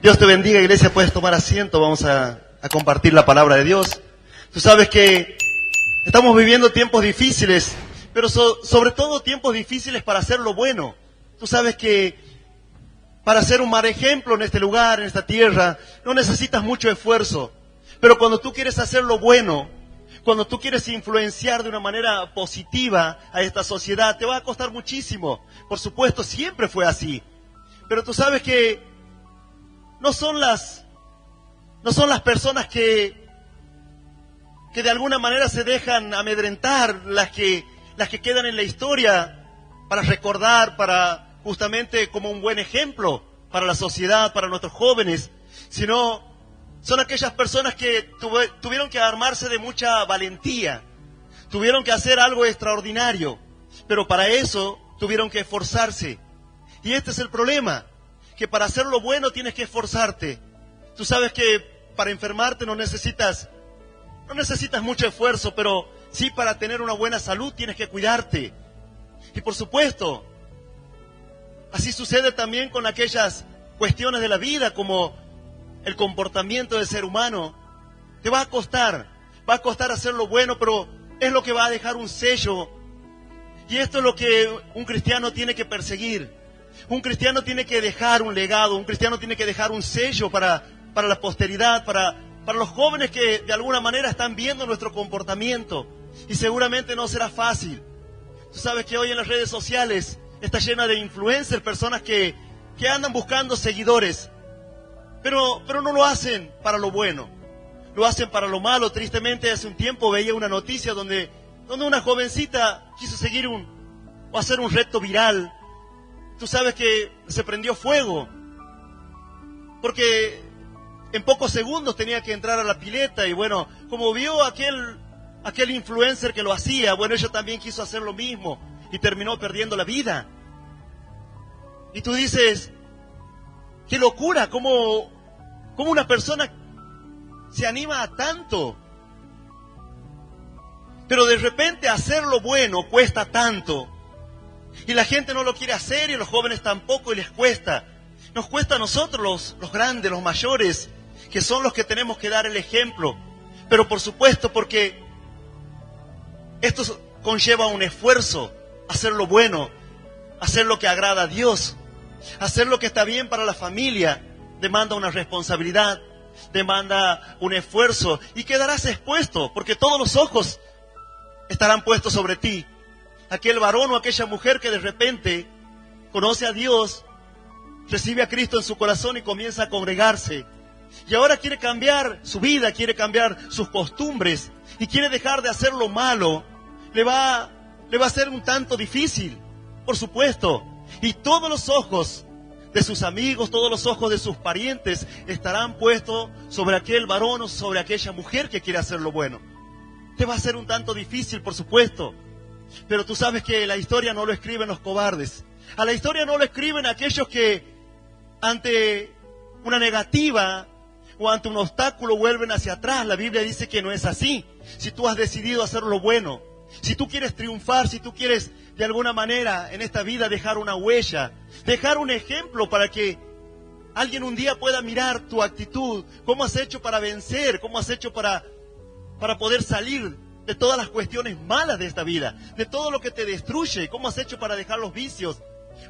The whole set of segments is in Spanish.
Dios te bendiga, iglesia, puedes tomar asiento, vamos a compartir la palabra de Dios. Tú sabes que estamos viviendo tiempos difíciles, pero sobre todo tiempos difíciles para hacer lo bueno. Tú sabes que para ser un mal ejemplo en este lugar, en esta tierra, no necesitas mucho esfuerzo. Pero cuando tú quieres hacer lo bueno, cuando tú quieres influenciar de una manera positiva a esta sociedad, te va a costar muchísimo. Por supuesto, siempre fue así. Pero tú sabes que no son las personas que de alguna manera se dejan amedrentar, las que quedan en la historia para recordar, para justamente como un buen ejemplo para la sociedad, para nuestros jóvenes, sino son aquellas personas que tuvieron que armarse de mucha valentía, tuvieron que hacer algo extraordinario, pero para eso tuvieron que esforzarse. Y este es el problema, que para hacer lo bueno tienes que esforzarte. Tú sabes que para enfermarte no necesitas mucho esfuerzo, pero sí para tener una buena salud tienes que cuidarte. Y por supuesto, así sucede también con aquellas cuestiones de la vida, como el comportamiento del ser humano. Te va a costar hacer lo bueno, pero es lo que va a dejar un sello. Y esto es lo que un cristiano tiene que perseguir. Un cristiano tiene que dejar un legado, un cristiano tiene que dejar un sello para la posteridad, para los jóvenes que de alguna manera están viendo nuestro comportamiento. Y seguramente no será fácil. Tú sabes que hoy en las redes sociales está llena de influencers, personas que andan buscando seguidores, pero no lo hacen para lo bueno, lo hacen para lo malo. Tristemente, hace un tiempo veía una noticia donde una jovencita quiso seguir o hacer un reto viral. Tú sabes que se prendió fuego, porque en pocos segundos tenía que entrar a la pileta, y bueno, como vio aquel influencer que lo hacía, bueno, ella también quiso hacer lo mismo, y terminó perdiendo la vida. Y tú dices, qué locura, cómo una persona se anima a tanto. Pero de repente hacer lo bueno cuesta tanto. Y la gente no lo quiere hacer, y los jóvenes tampoco, y les cuesta. Nos cuesta a nosotros, los grandes, los mayores, que son los que tenemos que dar el ejemplo. Pero por supuesto, porque esto conlleva un esfuerzo, hacer lo bueno, hacer lo que agrada a Dios. Hacer lo que está bien para la familia demanda una responsabilidad, demanda un esfuerzo, y quedarás expuesto, porque todos los ojos estarán puestos sobre ti. Aquel varón o aquella mujer que de repente conoce a Dios, recibe a Cristo en su corazón y comienza a congregarse, y ahora quiere cambiar su vida, quiere cambiar sus costumbres, y quiere dejar de hacer lo malo, le va a ser un tanto difícil, por supuesto. Y todos los ojos de sus amigos, todos los ojos de sus parientes estarán puestos sobre aquel varón o sobre aquella mujer que quiere hacer lo bueno. Te va a ser un tanto difícil, por supuesto. Pero tú sabes que la historia no lo escriben los cobardes. A la historia no lo escriben aquellos que ante una negativa o ante un obstáculo vuelven hacia atrás. La Biblia dice que no es así. Si tú has decidido hacer lo bueno, si tú quieres triunfar, si tú quieres de alguna manera en esta vida dejar una huella, dejar un ejemplo para que alguien un día pueda mirar tu actitud, cómo has hecho para vencer, cómo has hecho para poder salir de todas las cuestiones malas de esta vida, de todo lo que te destruye, cómo has hecho para dejar los vicios.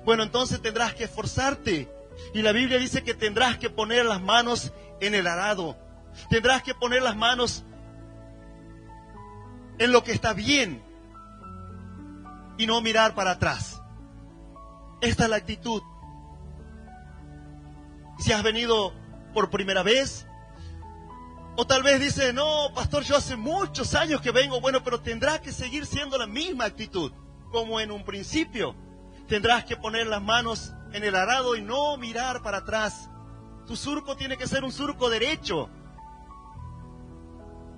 Bueno, entonces tendrás que esforzarte. Y la Biblia dice que tendrás que poner las manos en el arado, tendrás que poner las manos en lo que está bien y no mirar para atrás. Esta es la actitud. Si has venido por primera vez, o tal vez dices, no, pastor, yo hace muchos años que vengo, bueno, pero tendrás que seguir siendo la misma actitud, como en un principio. Tendrás que poner las manos en el arado y no mirar para atrás. Tu surco tiene que ser un surco derecho.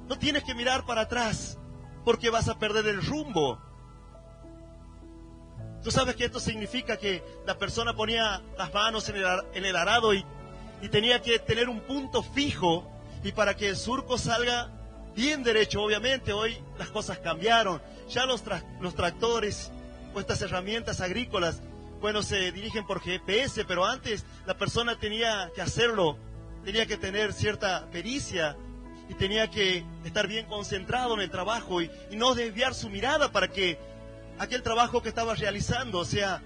No tienes que mirar para atrás, porque vas a perder el rumbo. Tú sabes que esto significa que la persona ponía las manos en el arado y tenía que tener un punto fijo, y para que el surco salga bien derecho. Obviamente hoy las cosas cambiaron, ya los tractores o estas herramientas agrícolas bueno, se dirigen por GPS, pero antes la persona tenía que hacerlo, tenía que tener cierta pericia y tenía que estar bien concentrado en el trabajo y no desviar su mirada para que aquel trabajo que estaba realizando sea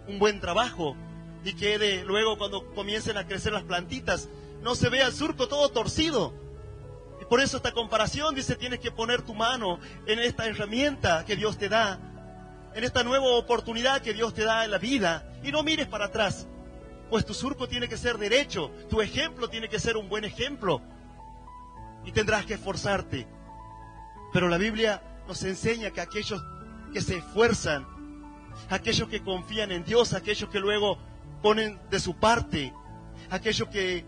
un buen trabajo y que luego cuando comiencen a crecer las plantitas no se vea el surco todo torcido. Y por eso esta comparación dice, tienes que poner tu mano en esta herramienta que Dios te da, en esta nueva oportunidad que Dios te da en la vida, y no mires para atrás, pues tu surco tiene que ser derecho, tu ejemplo tiene que ser un buen ejemplo, y tendrás que esforzarte. Pero la Biblia nos enseña que aquellos que se esfuerzan, aquellos que confían en Dios, aquellos que luego ponen de su parte, aquellos que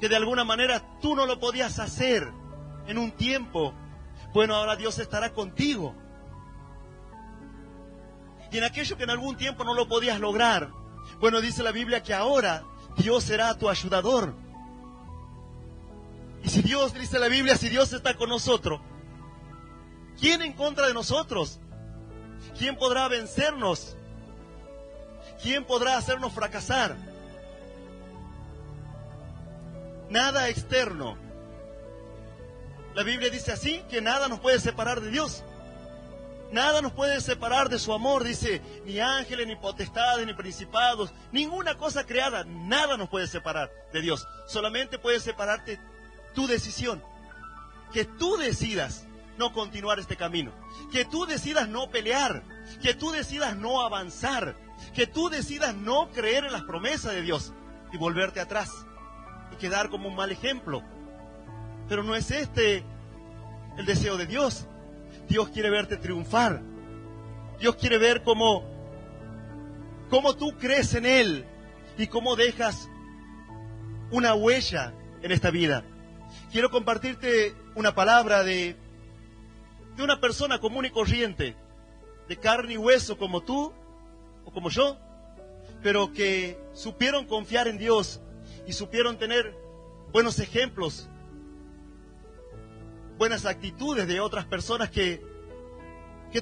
de alguna manera tú no lo podías hacer en un tiempo, bueno, ahora Dios estará contigo. Y en aquello que en algún tiempo no lo podías lograr, bueno, dice la Biblia que ahora Dios será tu ayudador. Y si Dios, dice la Biblia, si Dios está con nosotros, ¿quién en contra de nosotros? ¿Quién podrá vencernos? ¿Quién podrá hacernos fracasar? Nada externo. La Biblia dice así, que nada nos puede separar de Dios. Nada nos puede separar de su amor, dice, ni ángeles, ni potestades, ni principados, ninguna cosa creada, nada nos puede separar de Dios. Solamente puede separarte tu decisión, que tú decidas no continuar este camino, que tú decidas no pelear, que tú decidas no avanzar, que tú decidas no creer en las promesas de Dios y volverte atrás y quedar como un mal ejemplo. Pero no es este el deseo de Dios. Dios quiere verte triunfar. Dios quiere ver cómo tú crees en Él y cómo dejas una huella en esta vida. Quiero compartirte una palabra de una persona común y corriente, de carne y hueso como tú o como yo, pero que supieron confiar en Dios y supieron tener buenos ejemplos, buenas actitudes de otras personas que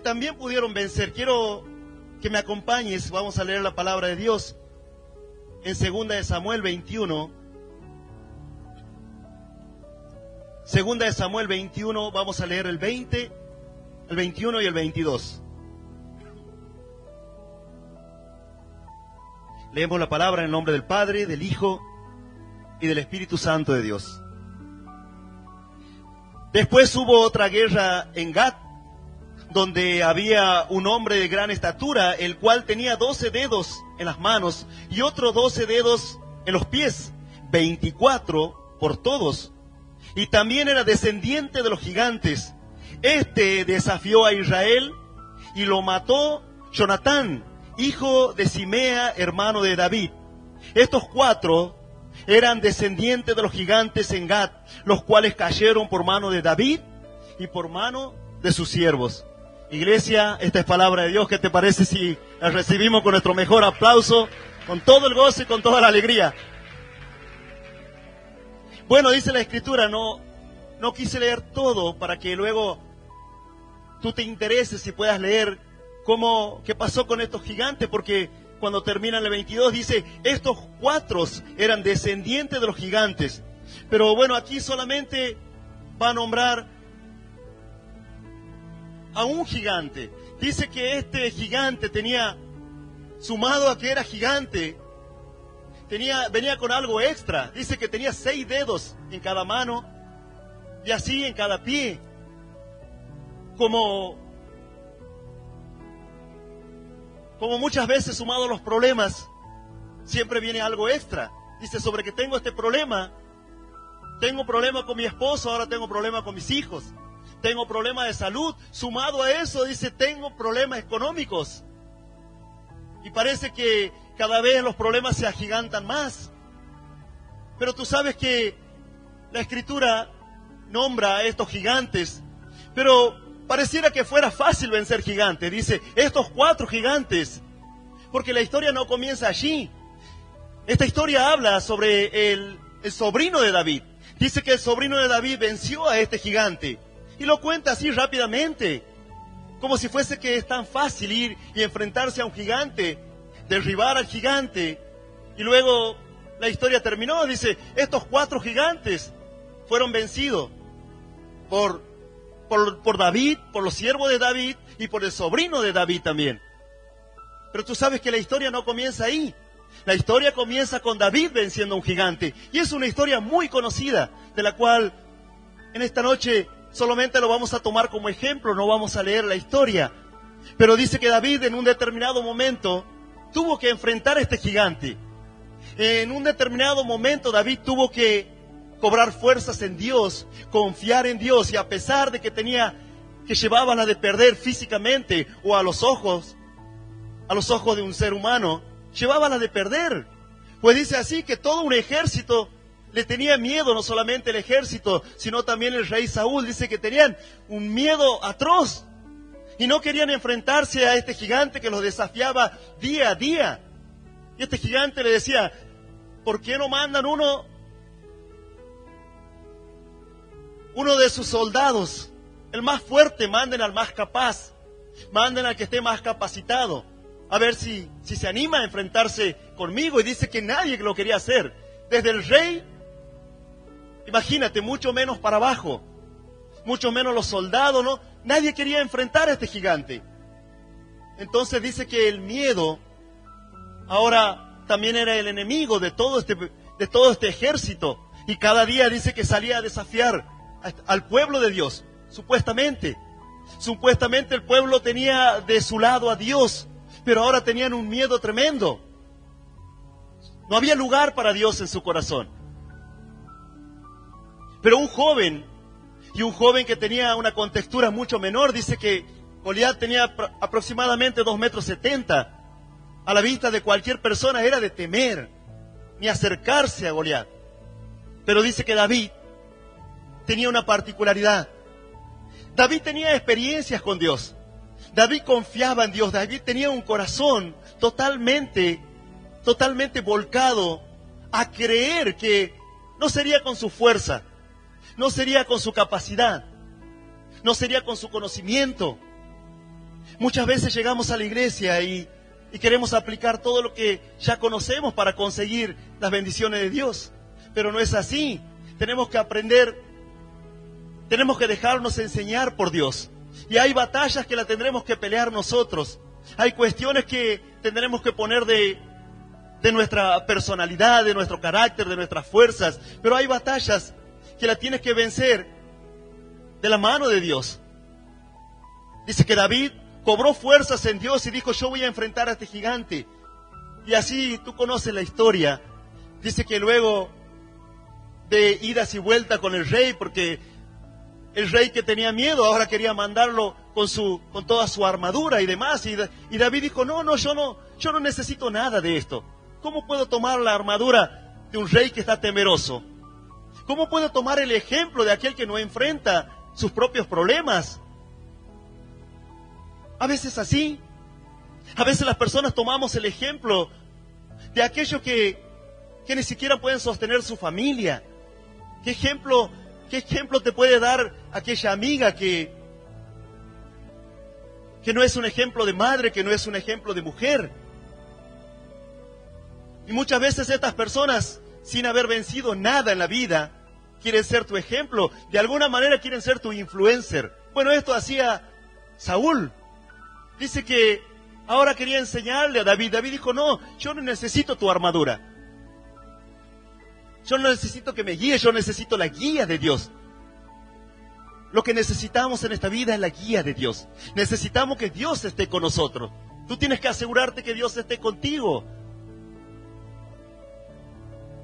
también pudieron vencer. Quiero que me acompañes, vamos a leer la palabra de Dios en 2 de Samuel 21. 2 de Samuel 21, vamos a leer el 20, el 21 y el 22. Leemos la palabra en el nombre del Padre, del Hijo y del Espíritu Santo de Dios. Después hubo otra guerra en Gat, donde había un hombre de gran estatura, el cual tenía 12 dedos en las manos y otros 12 dedos en los pies, 24 por todos. Y también era descendiente de los gigantes. Este desafió a Israel y lo mató Jonatán, hijo de Simea, hermano de David. Estos 4 eran descendientes de los gigantes en Gat, los cuales cayeron por mano de David y por mano de sus siervos. Iglesia, esta es palabra de Dios. ¿Qué te parece si la recibimos con nuestro mejor aplauso, con todo el gozo y con toda la alegría? Bueno, dice la Escritura, no quise leer todo para que luego tú te intereses y puedas leer qué pasó con estos gigantes, porque cuando termina el 22 dice, estos 4 eran descendientes de los gigantes. Pero bueno, aquí solamente va a nombrar a un gigante. Dice que este gigante tenía, sumado a que era gigante, venía con algo extra. Dice que tenía 6 dedos en cada mano y así en cada pie. Como muchas veces, sumado a los problemas, siempre viene algo extra. Dice, sobre que tengo este problema, tengo problema con mi esposo, ahora tengo problema con mis hijos, tengo problema de salud, sumado a eso, dice, tengo problemas económicos. Y parece que cada vez los problemas se agigantan más. Pero tú sabes que la Escritura nombra a estos gigantes, pero pareciera que fuera fácil vencer gigantes. Dice, estos 4 gigantes, porque la historia no comienza allí. Esta historia habla sobre el sobrino de David. Dice que el sobrino de David venció a este gigante. Y lo cuenta así rápidamente, como si fuese que es tan fácil ir y enfrentarse a un gigante, derribar al gigante, y luego la historia terminó. Dice, estos 4 gigantes fueron vencidos por David, por los siervos de David y por el sobrino de David también. Pero tú sabes que la historia no comienza ahí. La historia comienza con David venciendo a un gigante. Y es una historia muy conocida, de la cual en esta noche solamente lo vamos a tomar como ejemplo, no vamos a leer la historia. Pero dice que David en un determinado momento tuvo que enfrentar a este gigante. En un determinado momento David tuvo que cobrar fuerzas en Dios, confiar en Dios, y a pesar de que llevaba la de perder físicamente o a los ojos de un ser humano, llevaba la de perder. Pues dice así que todo un ejército le tenía miedo, no solamente el ejército, sino también el rey Saúl. Dice que tenían un miedo atroz y no querían enfrentarse a este gigante que los desafiaba día a día. Y este gigante le decía, ¿por qué no mandan uno de sus soldados, el más fuerte? Manden al más capaz, manden al que esté más capacitado, a ver si se anima a enfrentarse conmigo. Y dice que nadie lo quería hacer, desde el rey, imagínate, mucho menos para abajo, mucho menos los soldados, ¿no? Nadie quería enfrentar a este gigante. Entonces dice que el miedo ahora también era el enemigo de todo este ejército, y cada día dice que salía a desafiar al pueblo de Dios. Supuestamente el pueblo tenía de su lado a Dios, pero ahora tenían un miedo tremendo. No había lugar para Dios en su corazón. Pero un joven que tenía una contextura mucho menor, dice que Goliat tenía aproximadamente 2,70 m. A la vista de cualquier persona era de temer, ni acercarse a Goliat. Pero dice que David tenía una particularidad. David tenía experiencias con Dios. David confiaba en Dios. David tenía un corazón totalmente volcado a creer que no sería con su fuerza, no sería con su capacidad, no sería con su conocimiento. Muchas veces llegamos a la iglesia y queremos aplicar todo lo que ya conocemos para conseguir las bendiciones de Dios. Pero no es así. Tenemos que aprender, tenemos que dejarnos enseñar por Dios. Y hay batallas que las tendremos que pelear nosotros. Hay cuestiones que tendremos que poner de nuestra personalidad, de nuestro carácter, de nuestras fuerzas. Pero hay batallas que las tienes que vencer de la mano de Dios. Dice que David cobró fuerzas en Dios y dijo, yo voy a enfrentar a este gigante. Y así tú conoces la historia. Dice que luego de idas y vueltas con el rey, porque el rey, que tenía miedo, ahora quería mandarlo con toda su armadura y demás. Y David dijo, no, yo no necesito nada de esto. ¿Cómo puedo tomar la armadura de un rey que está temeroso? ¿Cómo puedo tomar el ejemplo de aquel que no enfrenta sus propios problemas? A veces así. A veces las personas tomamos el ejemplo de aquellos que ni siquiera pueden sostener su familia. ¿Qué ejemplo te puede dar aquella amiga que no es un ejemplo de madre, que no es un ejemplo de mujer? Y muchas veces estas personas, sin haber vencido nada en la vida, quieren ser tu ejemplo. De alguna manera quieren ser tu influencer. Bueno, esto hacía Saúl. Dice que ahora quería enseñarle a David. David dijo, no, yo no necesito tu armadura. Yo no necesito que me guíes, yo necesito la guía de Dios. Lo que necesitamos en esta vida es la guía de Dios. Necesitamos que Dios esté con nosotros. Tú tienes que asegurarte que Dios esté contigo.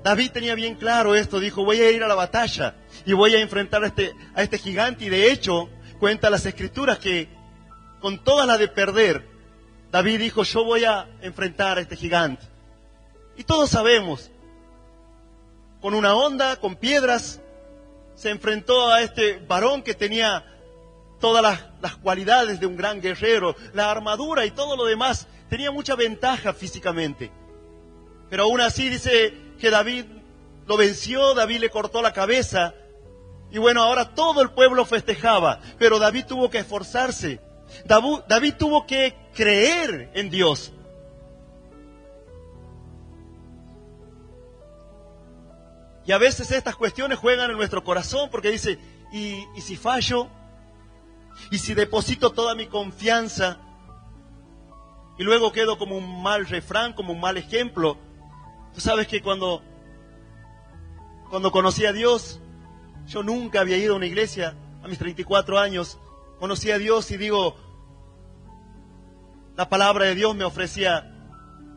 David tenía bien claro esto, dijo, voy a ir a la batalla y voy a enfrentar a este gigante. Y de hecho, cuenta las Escrituras que con toda la de perder, David dijo, yo voy a enfrentar a este gigante. Y todos sabemos, con una honda, con piedras, se enfrentó a este varón que tenía todas las cualidades de un gran guerrero, la armadura y todo lo demás, tenía mucha ventaja físicamente. Pero aún así dice que David lo venció, David le cortó la cabeza, y bueno, ahora todo el pueblo festejaba, pero David tuvo que esforzarse, David tuvo que creer en Dios. Y a veces estas cuestiones juegan en nuestro corazón porque dice, ¿y si fallo? ¿Y si deposito toda mi confianza? Y luego quedo como un mal refrán, como un mal ejemplo. Tú sabes que cuando conocí a Dios, yo nunca había ido a una iglesia a mis 34 años. Conocí a Dios y digo, la palabra de Dios me ofrecía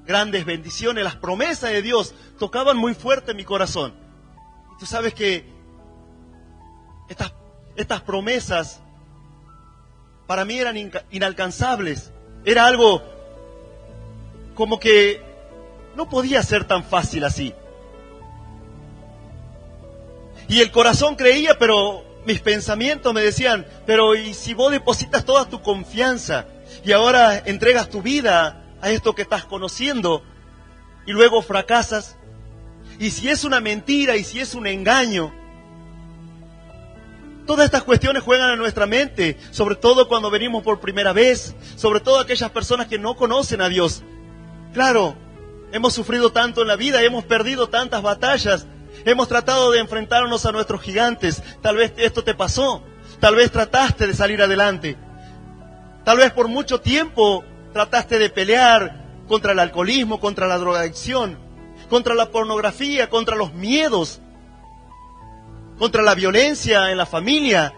grandes bendiciones, las promesas de Dios tocaban muy fuerte mi corazón. Y tú sabes que estas promesas para mí eran inalcanzables. Era algo como que no podía ser tan fácil así. Y el corazón creía, pero mis pensamientos me decían, pero ¿y si vos depositas toda tu confianza y ahora entregas tu vida a esto que estás conociendo y luego fracasas? Y si es una mentira y si es un engaño. Todas estas cuestiones juegan en nuestra mente, sobre todo cuando venimos por primera vez, sobre todo aquellas personas que no conocen a Dios. Claro, hemos sufrido tanto en la vida, hemos perdido tantas batallas, hemos tratado de enfrentarnos a nuestros gigantes. Tal vez esto te pasó, tal vez trataste de salir adelante, tal vez por mucho tiempo trataste de pelear contra el alcoholismo, contra la drogadicción, contra la pornografía, contra los miedos, contra la violencia en la familia.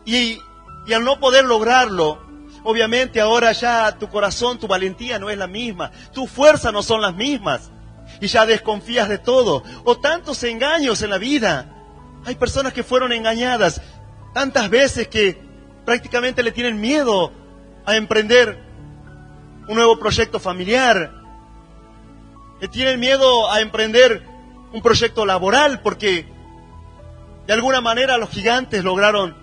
Y al no poder lograrlo, obviamente ahora ya tu corazón, tu valentía no es la misma, tus fuerzas no son las mismas. Y ya desconfías de todo. O tantos engaños en la vida. Hay personas que fueron engañadas tantas veces que prácticamente le tienen miedo a emprender un nuevo proyecto familiar. Le tienen miedo a emprender un proyecto laboral porque de alguna manera los gigantes lograron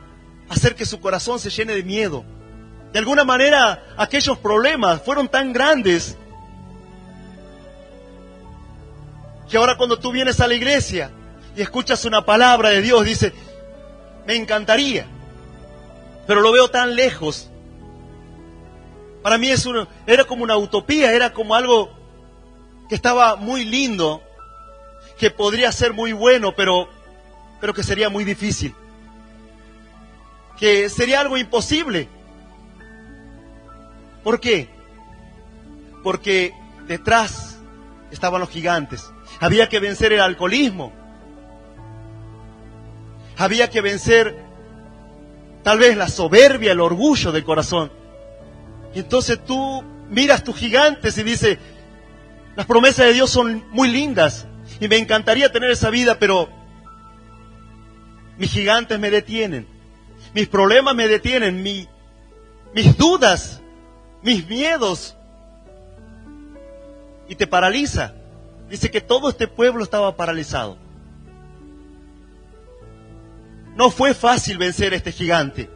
hacer que su corazón se llene de miedo. De alguna manera aquellos problemas fueron tan grandes que ahora cuando tú vienes a la iglesia y escuchas una palabra de Dios, dice, me encantaría, pero lo veo tan lejos. Para mí era como una utopía, era como algo que estaba muy lindo, que podría ser muy bueno, pero que sería muy difícil, que sería algo imposible. ¿Por qué? Porque detrás estaban los gigantes. Había que vencer el alcoholismo. Había que vencer tal vez la soberbia, el orgullo del corazón. Y entonces tú miras tus gigantes y dices, las promesas de Dios son muy lindas y me encantaría tener esa vida, pero mis gigantes me detienen, mis problemas me detienen, mis dudas, mis miedos, y te paraliza. Dice que todo este pueblo estaba paralizado. No fue fácil vencer a este gigante.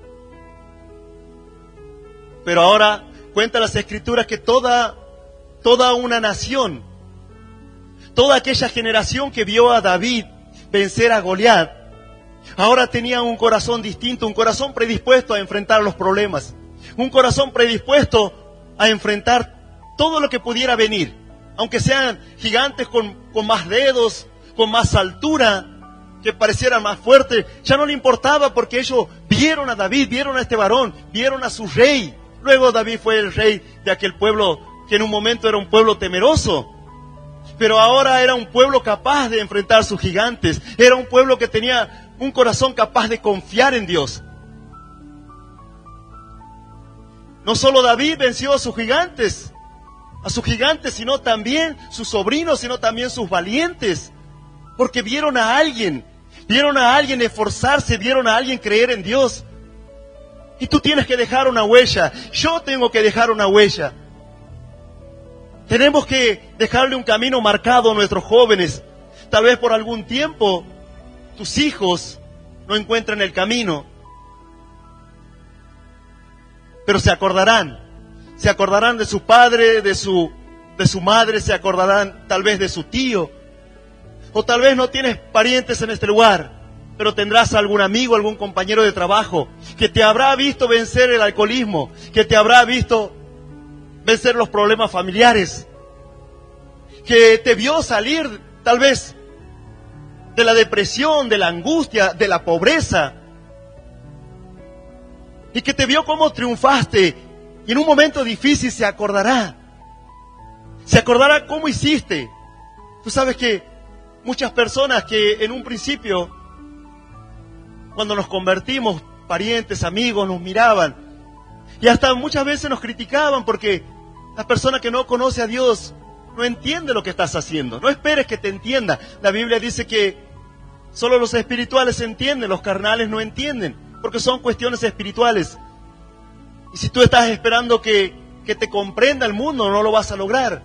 Pero ahora cuenta las Escrituras que toda una nación, toda aquella generación que vio a David vencer a Goliat, ahora tenía un corazón distinto, un corazón predispuesto a enfrentar los problemas, un corazón predispuesto a enfrentar todo lo que pudiera venir. Aunque sean gigantes con más dedos, con más altura, que parecieran más fuertes, ya no le importaba porque ellos vieron a David, vieron a este varón, vieron a su rey. Luego David fue el rey de aquel pueblo que en un momento era un pueblo temeroso, pero ahora era un pueblo capaz de enfrentar sus gigantes, era un pueblo que tenía un corazón capaz de confiar en Dios. No solo David venció a sus gigantes, sino también sus sobrinos, sino también sus valientes, porque vieron a alguien esforzarse, vieron a alguien creer en Dios. Y tú tienes que dejar una huella, yo tengo que dejar una huella. Tenemos que dejarle un camino marcado a nuestros jóvenes. Tal vez por algún tiempo tus hijos no encuentren el camino, pero se acordarán de su padre, de su madre, se acordarán tal vez de su tío, o tal vez no tienes parientes en este lugar, pero tendrás algún amigo, algún compañero de trabajo que te habrá visto vencer el alcoholismo, que te habrá visto vencer los problemas familiares, que te vio salir tal vez de la depresión, de la angustia, de la pobreza, y que te vio cómo triunfaste, y en un momento difícil se acordará cómo hiciste. Tú sabes que muchas personas que en un principio, cuando nos convertimos, parientes, amigos, nos miraban, y hasta muchas veces nos criticaban porque la persona que no conoce a Dios no entiende lo que estás haciendo. No esperes que te entienda. La Biblia dice que solo los espirituales entienden, los carnales no entienden, porque son cuestiones espirituales. Y si tú estás esperando que te comprenda el mundo, no lo vas a lograr.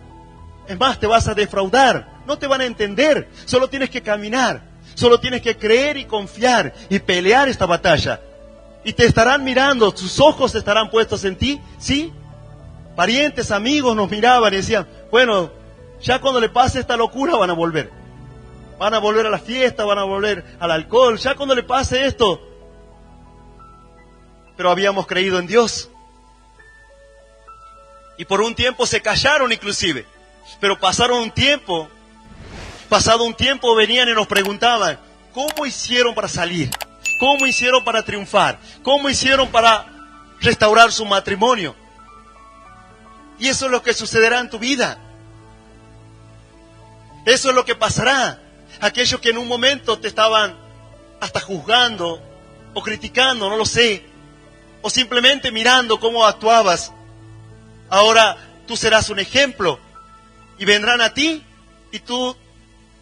Es más, te vas a defraudar, no te van a entender. Solo tienes que caminar, solo tienes que creer y confiar y pelear esta batalla. Y te estarán mirando, tus ojos estarán puestos en ti, ¿sí? Parientes, amigos nos miraban y decían, bueno, ya cuando le pase esta locura van a volver. Van a volver a la fiesta, van a volver al alcohol, ya cuando le pase esto. Pero habíamos creído en Dios. Y por un tiempo se callaron inclusive. Pero pasado un tiempo venían y nos preguntaban, ¿cómo hicieron para salir? ¿Cómo hicieron para triunfar? ¿Cómo hicieron para restaurar su matrimonio? Y eso es lo que sucederá en tu vida. Eso es lo que pasará. Aquellos que en un momento te estaban hasta juzgando o criticando, no lo sé, o simplemente mirando cómo actuabas, ahora tú serás un ejemplo y vendrán a ti y tú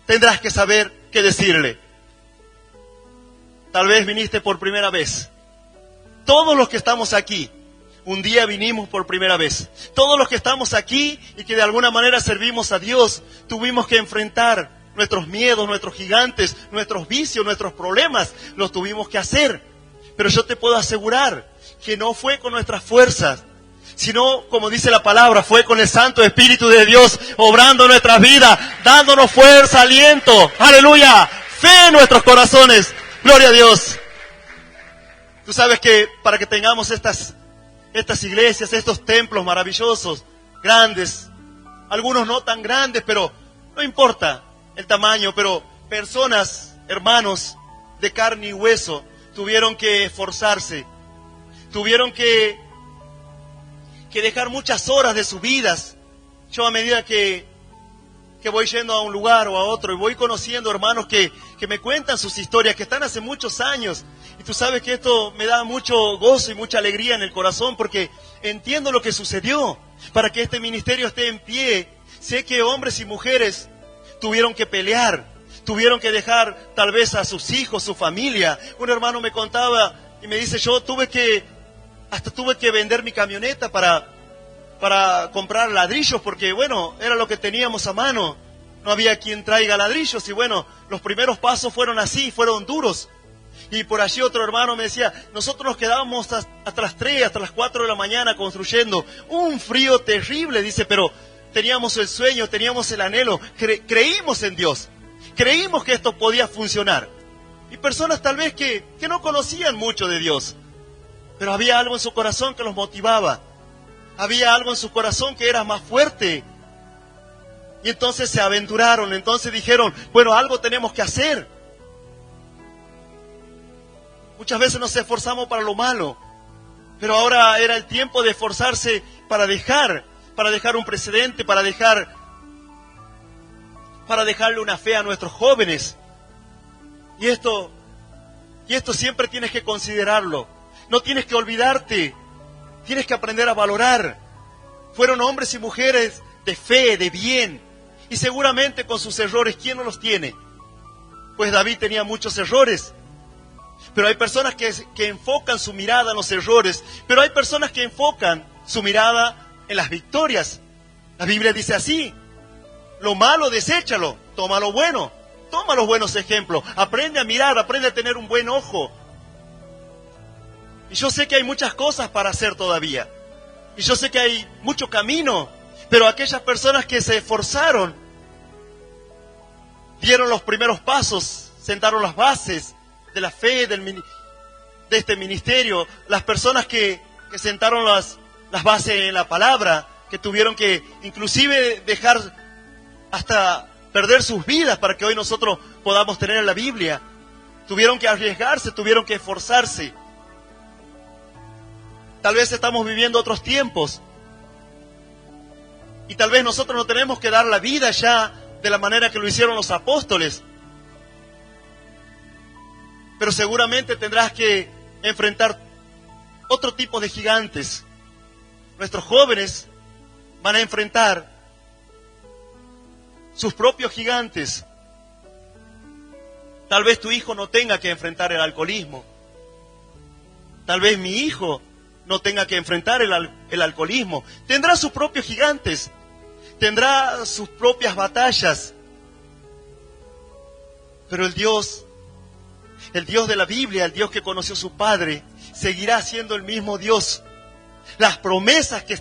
tendrás que saber qué decirle. Tal vez viniste por primera vez. Todos los que estamos aquí, un día vinimos por primera vez. Todos los que estamos aquí y que de alguna manera servimos a Dios, tuvimos que enfrentar nuestros miedos, nuestros gigantes, nuestros vicios, nuestros problemas, los tuvimos que hacer. Pero yo te puedo asegurar que no fue con nuestras fuerzas, sino, como dice la palabra, fue con el Santo Espíritu de Dios obrando en nuestras vidas, dándonos fuerza, aliento, aleluya, fe en nuestros corazones, gloria a Dios. Tú sabes que para que tengamos estas iglesias, estos templos maravillosos, grandes, algunos no tan grandes, pero no importa el tamaño, pero personas, hermanos de carne y hueso, tuvieron que esforzarse, tuvieron que dejar muchas horas de sus vidas. Yo a medida que voy yendo a un lugar o a otro y voy conociendo hermanos que me cuentan sus historias, que están hace muchos años, y tú sabes que esto me da mucho gozo y mucha alegría en el corazón, porque entiendo lo que sucedió para que este ministerio esté en pie. Sé que hombres y mujeres tuvieron que pelear, tuvieron que dejar tal vez a sus hijos, su familia. Un hermano me contaba y me dice, yo tuve que vender mi camioneta para comprar ladrillos, porque bueno, era lo que teníamos a mano. No había quien traiga ladrillos y bueno, los primeros pasos fueron así, fueron duros. Y por allí otro hermano me decía, nosotros nos quedábamos hasta las 3, hasta las 4 de la mañana construyendo. Un frío terrible, dice, pero teníamos el sueño, teníamos el anhelo, creímos en Dios, creímos que esto podía funcionar. Y personas tal vez que no conocían mucho de Dios, pero había algo en su corazón que los motivaba. Había algo en su corazón que era más fuerte. Y entonces se aventuraron, entonces dijeron, bueno, algo tenemos que hacer. Muchas veces nos esforzamos para lo malo, pero ahora era el tiempo de esforzarse para dejar un precedente, para dejarle una fe a nuestros jóvenes. Y esto siempre tienes que considerarlo. No tienes que olvidarte, tienes que aprender a valorar. Fueron hombres y mujeres de fe, de bien, y seguramente con sus errores, ¿quién no los tiene? Pues David tenía muchos errores, pero hay personas que enfocan su mirada en los errores, pero hay personas que enfocan su mirada en las victorias. La Biblia dice así, lo malo deséchalo, toma lo bueno, toma los buenos ejemplos, aprende a mirar, aprende a tener un buen ojo. Y yo sé que hay muchas cosas para hacer todavía. Y yo sé que hay mucho camino. Pero aquellas personas que se esforzaron, dieron los primeros pasos, sentaron las bases, de la fe, de este ministerio, las personas que sentaron las bases en la palabra, que tuvieron que inclusive dejar hasta perder sus vidas para que hoy nosotros podamos tener la Biblia. Tuvieron que arriesgarse, tuvieron que esforzarse. Tal vez estamos viviendo otros tiempos. Y tal vez nosotros no tenemos que dar la vida ya de la manera que lo hicieron los apóstoles. Pero seguramente tendrás que enfrentar otro tipo de gigantes. Nuestros jóvenes van a enfrentar sus propios gigantes. Tal vez tu hijo no tenga que enfrentar el alcoholismo. Tal vez mi hijo no tenga que enfrentar el alcoholismo. Tendrá sus propios gigantes. Tendrá sus propias batallas. Pero el Dios de la Biblia, el Dios que conoció a su Padre, seguirá siendo el mismo Dios. Las promesas que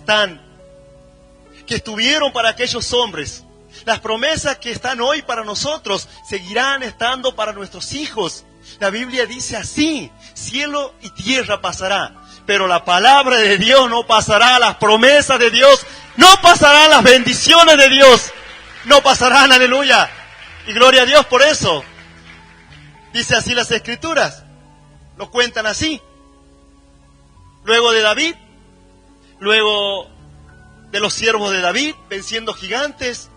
estuvieron para aquellos hombres, las promesas que están hoy para nosotros, seguirán estando para nuestros hijos. La Biblia dice así: cielo y tierra pasará, pero la palabra de Dios no pasará, las promesas de Dios no pasarán, las bendiciones de Dios no pasarán, aleluya. Y gloria a Dios por eso. Dice así las Escrituras, lo cuentan así. Luego de David, luego de los siervos de David venciendo gigantes,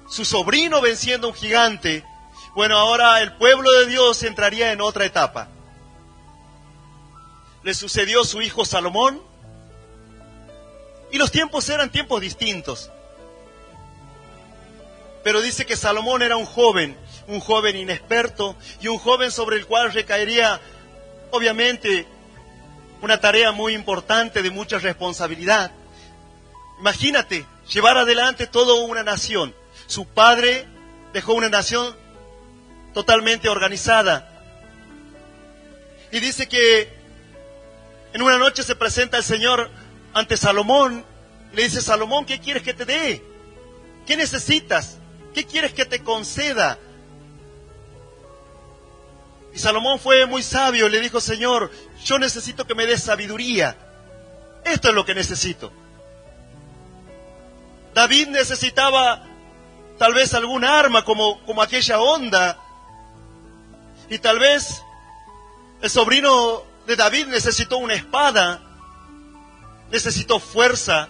su sobrino venciendo un gigante, bueno, ahora el pueblo de Dios entraría en otra etapa. Le sucedió su hijo Salomón, y los tiempos eran tiempos distintos. Pero dice que Salomón era un joven inexperto, y un joven sobre el cual recaería, obviamente, una tarea muy importante, de mucha responsabilidad. Imagínate, llevar adelante toda una nación. Su padre dejó una nación totalmente organizada. Y dice que en una noche se presenta el Señor ante Salomón, y le dice: Salomón, ¿qué quieres que te dé? ¿Qué necesitas? ¿Qué quieres que te conceda? Y Salomón fue muy sabio y le dijo: Señor, yo necesito que me des sabiduría. Esto es lo que necesito. David necesitaba tal vez algún arma como aquella onda. Y tal vez el sobrino de David necesitó una espada, necesitó fuerza,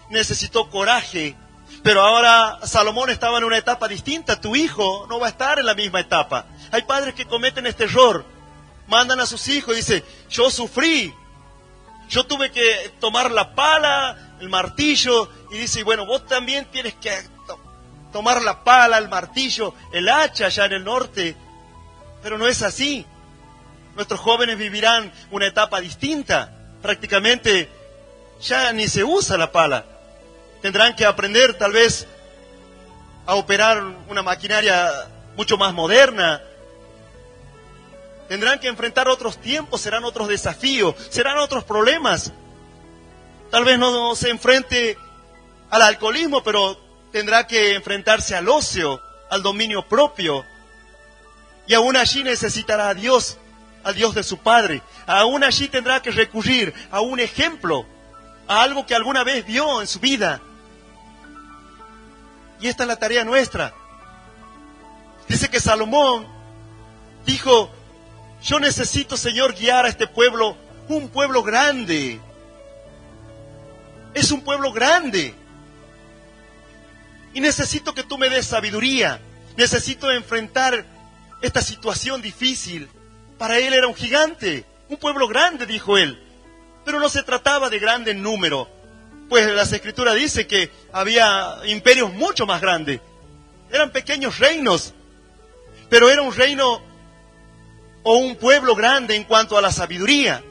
necesitó coraje. Pero ahora Salomón estaba en una etapa distinta. Tu hijo no va a estar en la misma etapa. Hay padres que cometen este error. Mandan a sus hijos y dicen: yo sufrí, yo tuve que tomar la pala, el martillo. Y dice: bueno, vos también tienes que tomar la pala, el martillo, el hacha allá en el norte. Pero no es así. Nuestros jóvenes vivirán una etapa distinta. Prácticamente ya ni se usa la pala. Tendrán que aprender tal vez a operar una maquinaria mucho más moderna. Tendrán que enfrentar otros tiempos, serán otros desafíos, serán otros problemas. Tal vez no se enfrente al alcoholismo, pero tendrá que enfrentarse al ocio, al dominio propio. Y aún allí necesitará a Dios, al Dios de su Padre. Aún allí tendrá que recurrir a un ejemplo, a algo que alguna vez vio en su vida. Y esta es la tarea nuestra. Dice que Salomón dijo: yo necesito, Señor, guiar a este pueblo, un pueblo grande. Es un pueblo grande. Y necesito que tú me des sabiduría. Necesito enfrentar esta situación difícil. Para él era un gigante, un pueblo grande, dijo él. Pero no se trataba de grande en número, pues las Escrituras dicen que había imperios mucho más grandes. Eran pequeños reinos, pero era un reino o un pueblo grande en cuanto a la sabiduría,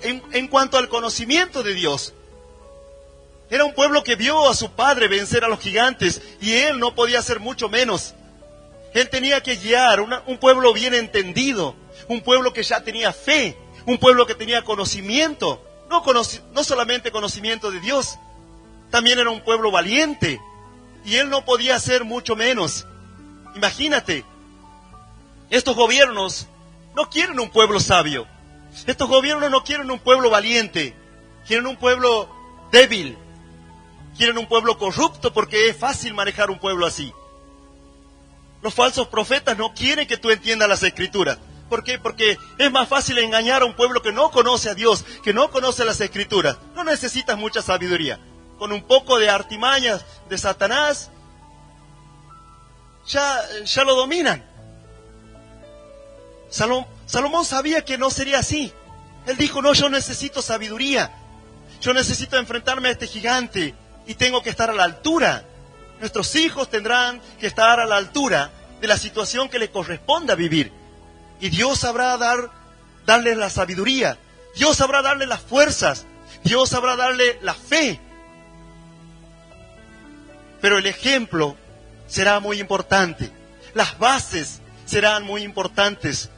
en cuanto al conocimiento de Dios. Era un pueblo que vio a su padre vencer a los gigantes, y él no podía hacer mucho menos. Él tenía que guiar un pueblo bien entendido, un pueblo que ya tenía fe, un pueblo que tenía conocimiento, no solamente conocimiento de Dios, también era un pueblo valiente, y él no podía hacer mucho menos. Imagínate, estos gobiernos no quieren un pueblo sabio. Estos gobiernos no quieren un pueblo valiente, quieren un pueblo débil, quieren un pueblo corrupto porque es fácil manejar un pueblo así. Los falsos profetas no quieren que tú entiendas las Escrituras. ¿Por qué? Porque es más fácil engañar a un pueblo que no conoce a Dios, que no conoce las Escrituras. No necesitas mucha sabiduría. Con un poco de artimañas de Satanás, ya lo dominan. Salomón sabía que no sería así. Él dijo, no, yo necesito sabiduría. Yo necesito enfrentarme a este gigante y tengo que estar a la altura. Nuestros hijos tendrán que estar a la altura de la situación que les corresponda vivir. Y Dios sabrá darles la sabiduría. Dios sabrá darle las fuerzas. Dios sabrá darle la fe. Pero el ejemplo será muy importante. Las bases serán muy importantes.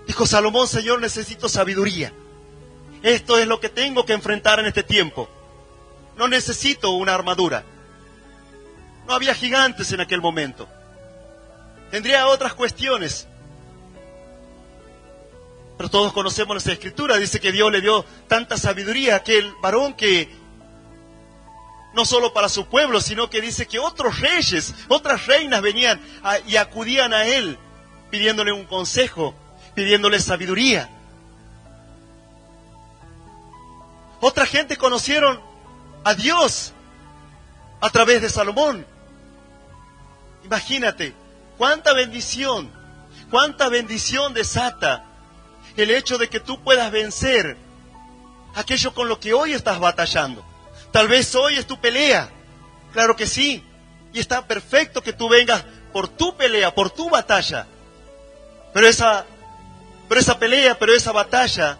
Dijo Salomón, Señor, necesito sabiduría. Esto es lo que tengo que enfrentar en este tiempo. No necesito una armadura. No había gigantes en aquel momento. Tendría otras cuestiones. Pero todos conocemos las Escrituras. Dice que Dios le dio tanta sabiduría a aquel varón que no solo para su pueblo, sino que dice que otros reyes, otras reinas venían y acudían a él pidiéndole un consejo, pidiéndole sabiduría. Otra gente conocieron a Dios a través de Salomón. Imagínate, cuánta bendición desata el hecho de que tú puedas vencer aquello con lo que hoy estás batallando. Tal vez hoy es tu pelea, claro que sí, y está perfecto que tú vengas por tu pelea, por tu batalla. Pero esa pelea, esa batalla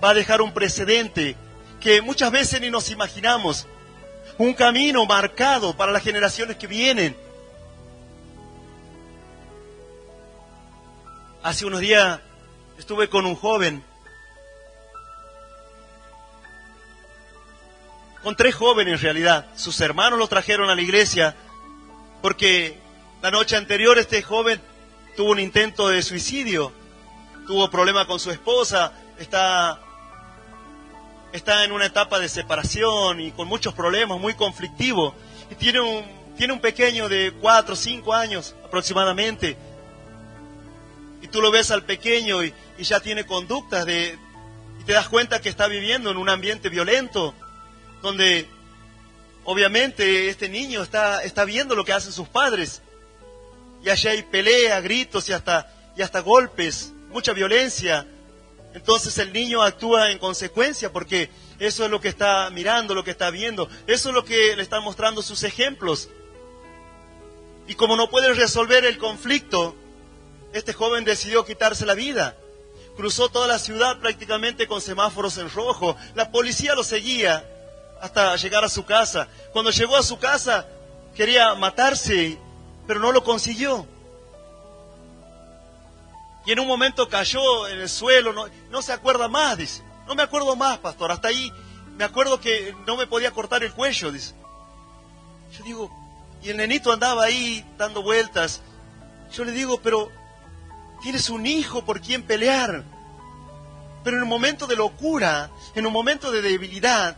va a dejar un precedente que muchas veces ni nos imaginamos. Un camino marcado para las generaciones que vienen. Hace unos días estuve con un joven, con 3 jóvenes en realidad. Sus hermanos lo trajeron a la iglesia porque la noche anterior este joven tuvo un intento de suicidio, tuvo problemas con su esposa, está en una etapa de separación y con muchos problemas, muy conflictivo, y tiene un pequeño de 4 o 5 años aproximadamente, y tú lo ves al pequeño y ya tiene conductas y te das cuenta que está viviendo en un ambiente violento, donde obviamente este niño está viendo lo que hacen sus padres, y allá hay pelea, gritos y hasta golpes, mucha violencia. Entonces el niño actúa en consecuencia porque eso es lo que está mirando, lo que está viendo, eso es lo que le están mostrando sus ejemplos. Y como no puede resolver el conflicto, este joven decidió quitarse la vida. Cruzó toda la ciudad prácticamente con semáforos en rojo, la policía lo seguía hasta llegar a su casa. Cuando llegó a su casa quería matarse, pero no lo consiguió. Y en un momento cayó en el suelo, no se acuerda más, dice. No me acuerdo más, pastor, hasta ahí me acuerdo que no me podía cortar el cuello, dice. Yo digo, y el nenito andaba ahí dando vueltas. Yo le digo, pero tienes un hijo por quien pelear. Pero en un momento de locura, en un momento de debilidad,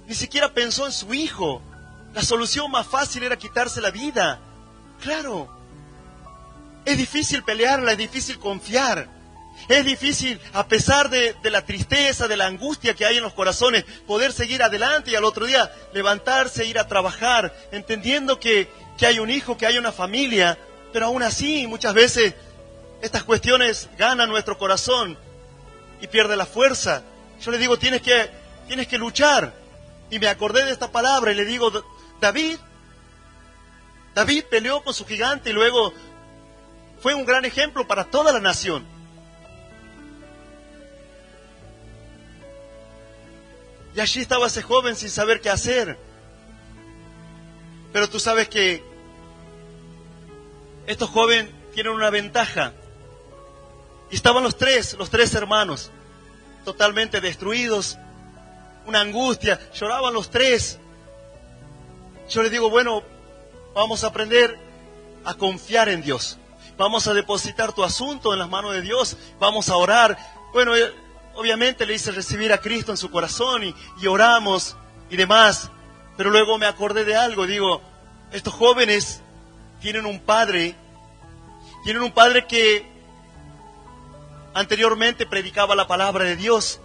ni siquiera pensó en su hijo. La solución más fácil era quitarse la vida. Claro. Es difícil pelearla, es difícil confiar. Es difícil, a pesar de la tristeza, de la angustia que hay en los corazones, poder seguir adelante y al otro día levantarse, ir a trabajar, entendiendo que hay un hijo, que hay una familia, pero aún así muchas veces estas cuestiones ganan nuestro corazón y pierde la fuerza. Yo le digo, tienes que luchar. Y me acordé de esta palabra y le digo, David peleó con su gigante y luego fue un gran ejemplo para toda la nación. Y allí estaba ese joven sin saber qué hacer. Pero tú sabes que estos jóvenes tienen una ventaja. Y estaban los tres hermanos, totalmente destruidos, una angustia, lloraban los 3. Yo les digo, bueno, vamos a aprender a confiar en Dios. vamos a depositar tu asunto en las manos de Dios, vamos a orar. Bueno, obviamente le hice recibir a Cristo en su corazón y oramos y demás. Pero luego me acordé de algo, digo, estos jóvenes tienen un padre que anteriormente predicaba la palabra de Dios.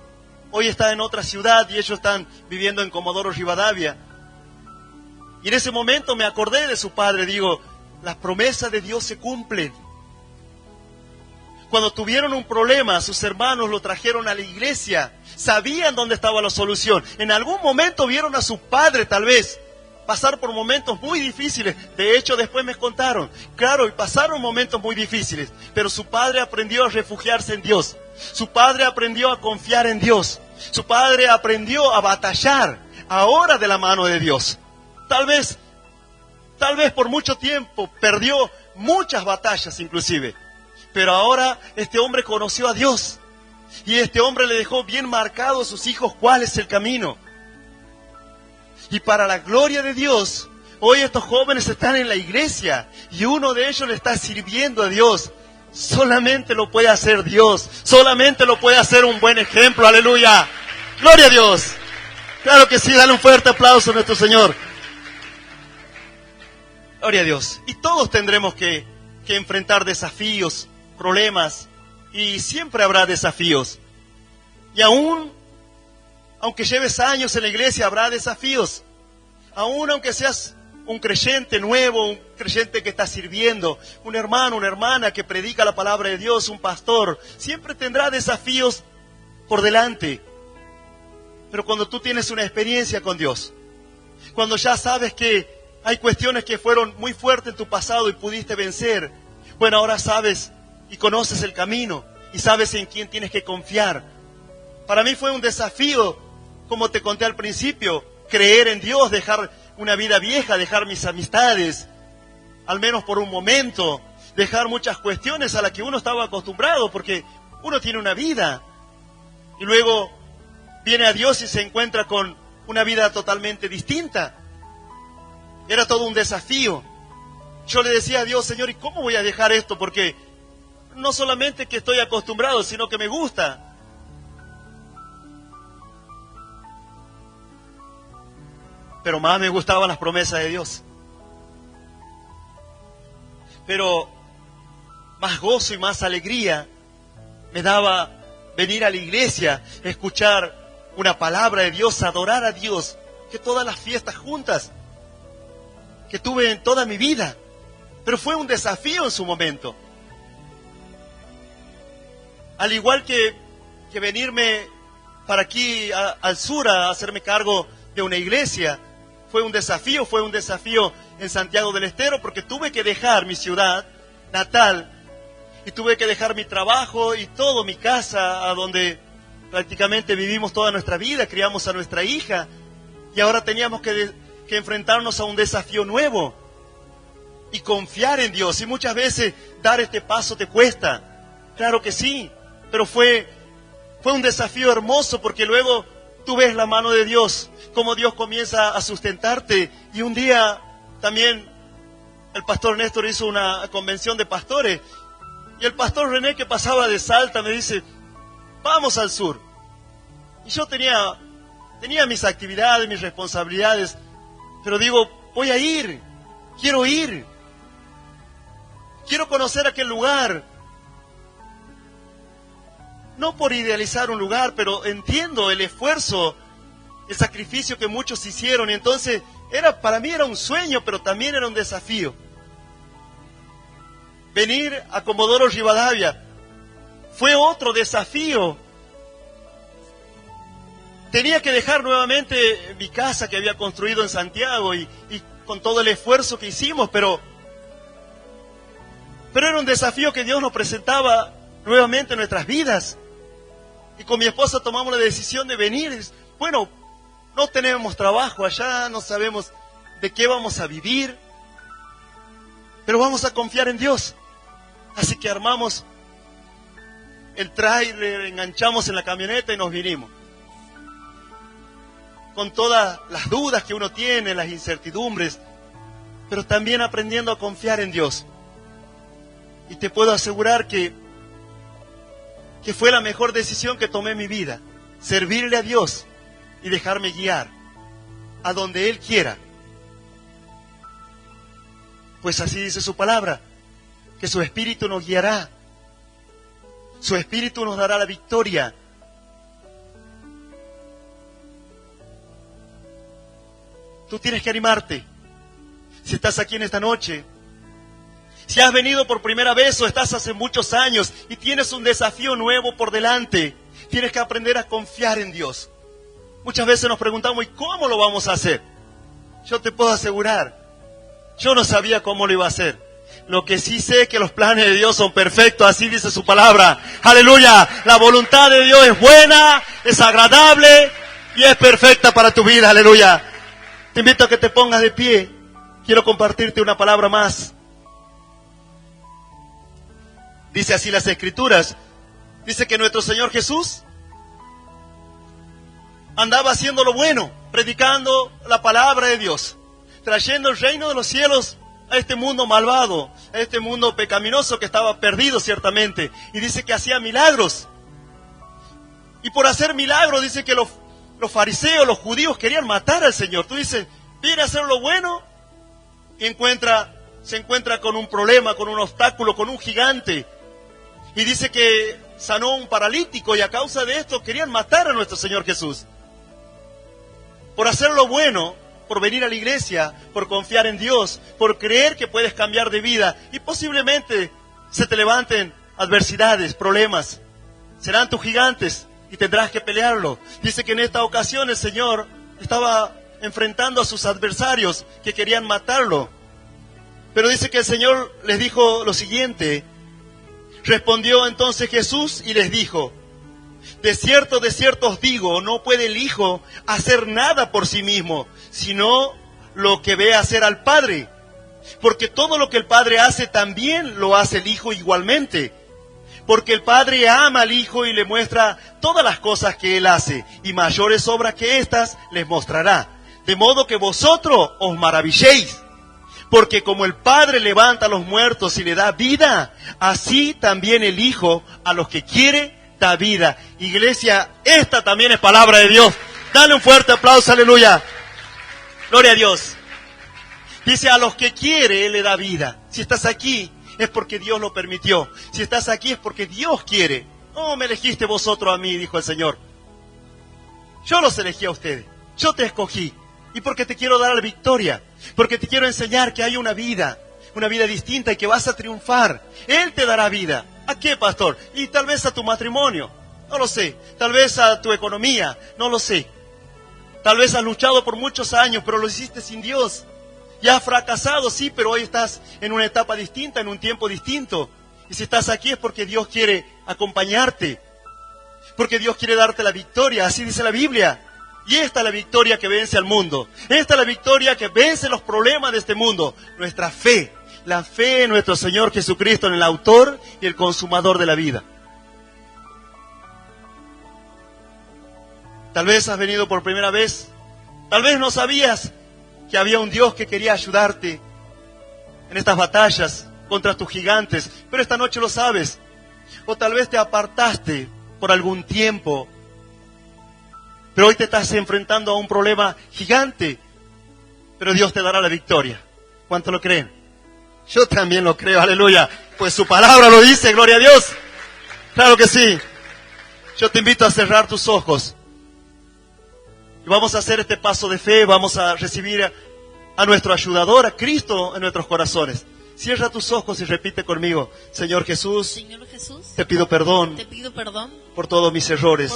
Hoy está en otra ciudad y ellos están viviendo en Comodoro Rivadavia. Y en ese momento me acordé de su padre, digo, las promesas de Dios se cumplen. Cuando tuvieron un problema, sus hermanos lo trajeron a la iglesia, sabían dónde estaba la solución. En algún momento vieron a su padre, tal vez, pasar por momentos muy difíciles. De hecho, después me contaron, claro, y pasaron momentos muy difíciles, pero su padre aprendió a refugiarse en Dios. Su padre aprendió a confiar en Dios. Su padre aprendió a batallar, ahora de la mano de Dios. Tal vez por mucho tiempo perdió muchas batallas inclusive. Pero ahora este hombre conoció a Dios. Y este hombre le dejó bien marcado a sus hijos cuál es el camino. Y para la gloria de Dios, hoy estos jóvenes están en la iglesia. Y uno de ellos le está sirviendo a Dios. Solamente lo puede hacer Dios. Solamente lo puede hacer un buen ejemplo. Aleluya. Gloria a Dios. Claro que sí, dale un fuerte aplauso a nuestro Señor. Gloria a Dios. Y todos tendremos que enfrentar desafíos, problemas, y siempre habrá desafíos. Y aunque lleves años en la iglesia, habrá desafíos. Aún aunque seas un creyente nuevo, un creyente que está sirviendo, un hermano, una hermana que predica la palabra de Dios, un pastor, siempre tendrá desafíos por delante. Pero cuando tú tienes una experiencia con Dios, cuando ya sabes que hay cuestiones que fueron muy fuertes en tu pasado y pudiste vencer, bueno, ahora sabes y conoces el camino y sabes en quién tienes que confiar. Para mí fue un desafío, como te conté al principio, creer en Dios, dejar una vida vieja, dejar mis amistades, al menos por un momento, dejar muchas cuestiones a las que uno estaba acostumbrado, porque uno tiene una vida, y luego viene a Dios y se encuentra con una vida totalmente distinta. Era todo un desafío. Yo le decía a Dios, Señor, ¿y cómo voy a dejar esto? Porque no solamente que estoy acostumbrado, sino que me gusta. Pero más me gustaban las promesas de Dios. Pero más gozo y más alegría me daba venir a la iglesia, escuchar una palabra de Dios, adorar a Dios, que todas las fiestas juntas que tuve en toda mi vida. Pero fue un desafío en su momento. Al igual que venirme para aquí al sur a hacerme cargo de una iglesia, fue un desafío en Santiago del Estero, porque tuve que dejar mi ciudad natal y tuve que dejar mi trabajo y todo, mi casa, a donde prácticamente vivimos toda nuestra vida, criamos a nuestra hija, y ahora teníamos que enfrentarnos a un desafío nuevo y confiar en Dios. Y muchas veces dar este paso te cuesta, claro que sí, pero fue un desafío hermoso, porque luego tú ves la mano de Dios, cómo Dios comienza a sustentarte. Y un día también el pastor Néstor hizo una convención de pastores, y el pastor René, que pasaba de Salta, me dice, vamos al sur. Y yo tenía mis actividades, mis responsabilidades, pero digo, voy a ir, quiero conocer aquel lugar. No por idealizar un lugar, pero entiendo el esfuerzo, el sacrificio que muchos hicieron. Y entonces, para mí era un sueño, pero también era un desafío. Venir a Comodoro Rivadavia fue otro desafío. Tenía que dejar nuevamente mi casa que había construido en Santiago y con todo el esfuerzo que hicimos, pero era un desafío que Dios nos presentaba nuevamente en nuestras vidas. Y con mi esposa tomamos la decisión de venir. Bueno, no tenemos trabajo allá, no sabemos de qué vamos a vivir, pero vamos a confiar en Dios. Así que armamos el tráiler, enganchamos en la camioneta y nos vinimos. Con todas las dudas que uno tiene, las incertidumbres, pero también aprendiendo a confiar en Dios. Y te puedo asegurar que fue la mejor decisión que tomé en mi vida. Servirle a Dios y dejarme guiar a donde Él quiera. Pues así dice su palabra, que su Espíritu nos guiará. Su Espíritu nos dará la victoria. Tú tienes que animarte. Si estás aquí en esta noche, si has venido por primera vez o estás hace muchos años y tienes un desafío nuevo por delante, tienes que aprender a confiar en Dios. Muchas veces nos preguntamos, ¿y cómo lo vamos a hacer? Yo te puedo asegurar, yo no sabía cómo lo iba a hacer. Lo que sí sé es que los planes de Dios son perfectos, así dice su palabra. ¡Aleluya! La voluntad de Dios es buena, es agradable y es perfecta para tu vida. ¡Aleluya! Te invito a que te pongas de pie. Quiero compartirte una palabra más. Dice así las Escrituras. Dice que nuestro Señor Jesús andaba haciendo lo bueno, predicando la palabra de Dios, trayendo el reino de los cielos a este mundo malvado, a este mundo pecaminoso que estaba perdido ciertamente. Y dice que hacía milagros. Y por hacer milagros dice que los fariseos, los judíos querían matar al Señor. Tú dices, viene a hacer lo bueno y se encuentra con un problema, con un obstáculo, con un gigante. Y dice que sanó un paralítico y a causa de esto querían matar a nuestro Señor Jesús. Por hacer lo bueno, por venir a la iglesia, por confiar en Dios, por creer que puedes cambiar de vida y posiblemente se te levanten adversidades, problemas. Serán tus gigantes y tendrás que pelearlo. Dice que en esta ocasión el Señor estaba enfrentando a sus adversarios que querían matarlo. Pero dice que el Señor les dijo lo siguiente. Respondió entonces Jesús y les dijo, de cierto os digo, no puede el Hijo hacer nada por sí mismo, sino lo que ve hacer al Padre. Porque todo lo que el Padre hace también lo hace el Hijo igualmente. Porque el Padre ama al Hijo y le muestra todas las cosas que Él hace, y mayores obras que éstas les mostrará. De modo que vosotros os maravilléis. Porque como el Padre levanta a los muertos y le da vida, así también el Hijo a los que quiere da vida. Iglesia, esta también es palabra de Dios. Dale un fuerte aplauso, aleluya. Gloria a Dios. Dice, a los que quiere Él le da vida. Si estás aquí es porque Dios lo permitió. Si estás aquí es porque Dios quiere. No me elegiste vosotros a mí, dijo el Señor. Yo los elegí a ustedes. Yo te escogí. Y porque te quiero dar la victoria. Porque te quiero enseñar que hay una vida distinta y que vas a triunfar. Él te dará vida. ¿A qué, pastor? Y tal vez a tu matrimonio, no lo sé. Tal vez a tu economía, no lo sé. Tal vez has luchado por muchos años, pero lo hiciste sin Dios. Y has fracasado, sí, pero hoy estás en una etapa distinta, en un tiempo distinto. Y si estás aquí es porque Dios quiere acompañarte. Porque Dios quiere darte la victoria, así dice la Biblia. Y esta es la victoria que vence al mundo. Esta es la victoria que vence los problemas de este mundo. Nuestra fe. La fe en nuestro Señor Jesucristo, en el autor y el consumador de la vida. Tal vez has venido por primera vez. Tal vez no sabías que había un Dios que quería ayudarte en estas batallas contra tus gigantes. Pero esta noche lo sabes. O tal vez te apartaste por algún tiempo. Pero hoy te estás enfrentando a un problema gigante. Pero Dios te dará la victoria. ¿Cuánto lo creen? Yo también lo creo, aleluya. Pues su palabra lo dice, gloria a Dios. Claro que sí. Yo te invito a cerrar tus ojos. Y vamos a hacer este paso de fe. Vamos a recibir a nuestro ayudador, a Cristo en nuestros corazones. Cierra tus ojos y repite conmigo. Señor Jesús, te pido perdón por todos mis errores,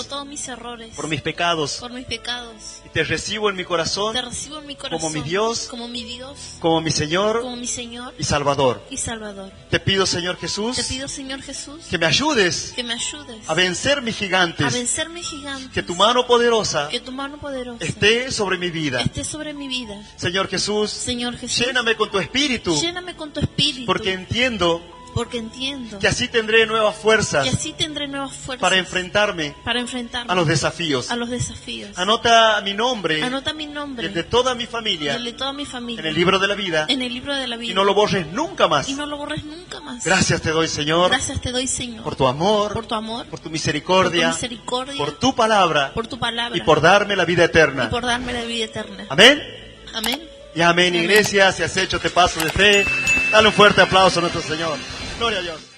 por mis pecados. Y te recibo en mi corazón, como mi Dios, como mi Señor, y Salvador. Te pido, Señor Jesús, que me ayudes a vencer mis gigantes, que tu mano poderosa esté sobre mi vida. Señor Jesús, lléname con tu Espíritu, porque entiendo Porque entiendo que así tendré nuevas fuerzas que así tendré nuevas fuerzas para enfrentarme para enfrentarme a los desafíos. a los desafíos. Anota mi nombre, Anota mi nombre el de toda mi familia, el de toda mi familia en el libro de la vida, en el libro de la y vida. no lo borres nunca más. Y no lo borres nunca más. Gracias te doy, Señor, Gracias te doy, Señor, por tu amor, por tu amor, por tu misericordia, por tu misericordia, por tu palabra por tu palabra y por darme la vida y eterna. por darme la vida eterna. Amén. Amén. Y amén, Amén. iglesia. Si has hecho este paso de fe, dale un fuerte aplauso a nuestro Señor. Gloria a Dios.